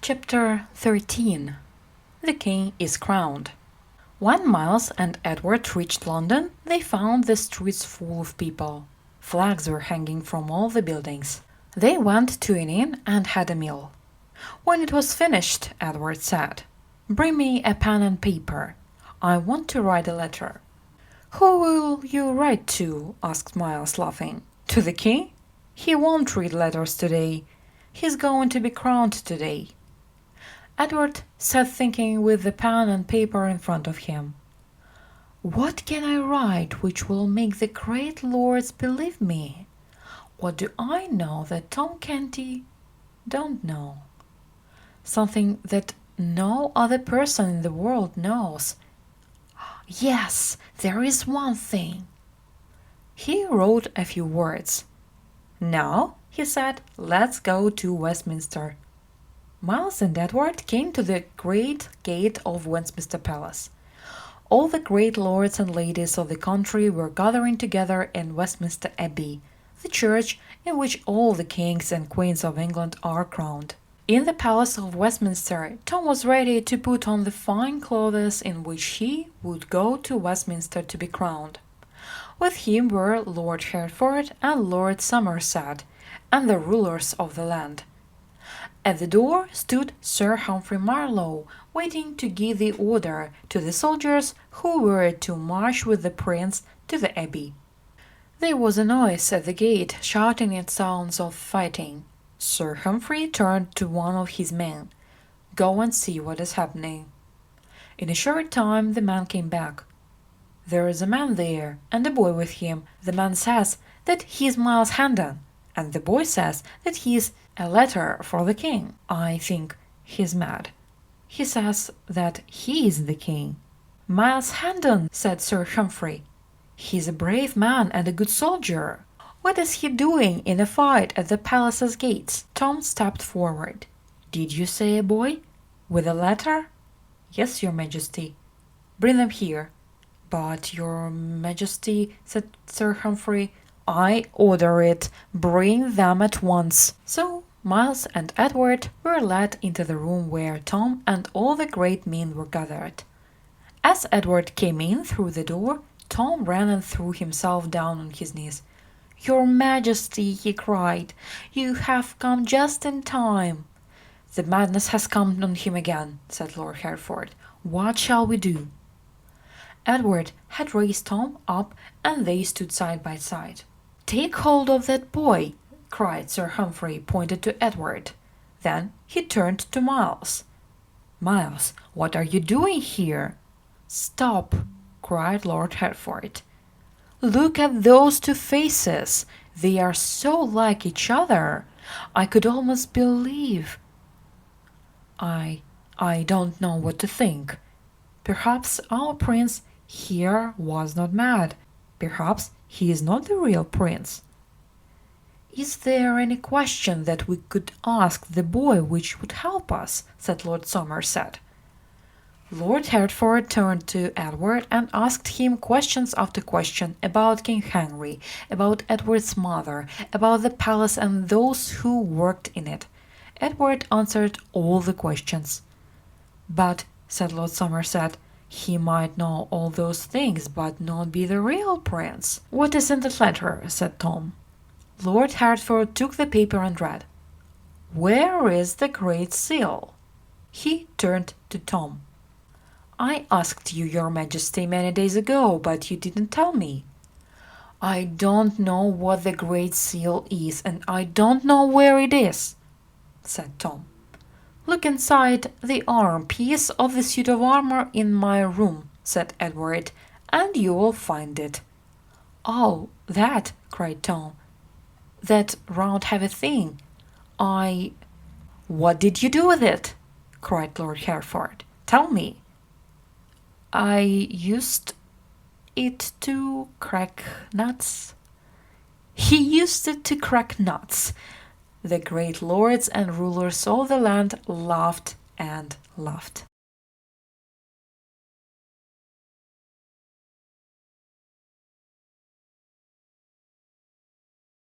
Chapter 13. The King is Crowned. When Miles and Edward reached London, they found the streets full of people. Flags were hanging from all the buildings. They went to an inn and had a meal. When it was finished, Edward said, "Bring me a pen and paper. I want to write a letter." "Who will you write to?" asked Miles, laughing. "To the king? He won't read letters today. He's going to be crowned today." Edward sat thinking with the pen and paper in front of him. "What can I write which will make the great lords believe me? What do I know that Tom Canty don't know? Something that no other person in the world knows. Yes, there is one thing." He wrote a few words. "Now," he said, "let's go to Westminster." Miles and Edward came to the great gate of Westminster Palace. All the great lords and ladies of the country were gathering together in Westminster Abbey, the church in which all the kings and queens of England are crowned. In the Palace of Westminster, Tom was ready to put on the fine clothes in which he would go to Westminster to be crowned. With him were Lord Hertford and Lord Somerset, and the rulers of the land. At the door stood Sir Humphrey Marlowe, waiting to give the order to the soldiers who were to march with the prince to the abbey. There was a noise at the gate, shouting and sounds of fighting. Sir Humphrey turned to one of his men. "Go and see what is happening." In a short time the man came back. "There is a man there, and a boy with him. The man says that he is Miles Hendon, and the boy says that he is a letter for the king. I think he's mad. He says that he is the king." "Miles Hendon," said Sir Humphrey. "He's a brave man and a good soldier. What is he doing in a fight at the palace's gates?" Tom stepped forward. "Did you say a boy? With a letter?" "Yes, your majesty." "Bring them here." "But, your majesty," said Sir Humphrey, "I order it. Bring them at once." So Miles and Edward were led into the room where Tom and all the great men were gathered. As Edward came in through the door, Tom ran and threw himself down on his knees. "Your Majesty," he cried, "you have come just in time." "The madness has come on him again," said Lord Hertford. "What shall we do?" Edward had raised Tom up, and they stood side by side. "Take hold of that boy," cried Sir Humphrey, pointed to Edward. Then he turned to Miles. "Miles, what are you doing here?" "Stop!" cried Lord Hertford. "Look at those two faces. They are so like each other. I could almost believe. I don't know what to think. Perhaps our prince here was not mad. Perhaps he is not the real prince. Is there any question that we could ask the boy which would help us?" said Lord Somerset. Lord Hertford turned to Edward and asked him questions after question about King Henry, about Edward's mother, about the palace and those who worked in it. Edward answered all the questions. "But," said Lord Somerset, "he might know all those things, but not be the real prince." "What is in that letter?" said Tom. Lord Hertford took the paper and read, "Where is the Great Seal?" He turned to Tom. "I asked you, your majesty, many days ago, but you didn't tell me." "I don't know what the Great Seal is, and I don't know where it is," said Tom. "Look inside the arm-piece of the suit of armor in my room," said Edward, "and you will find it." "Oh, that!" cried Tom. "That round heavy thing. What did you do with it?" cried Lord Hertford. "Tell me." "I used it to crack nuts." "He used it to crack nuts." The great lords and rulers of the land laughed and laughed.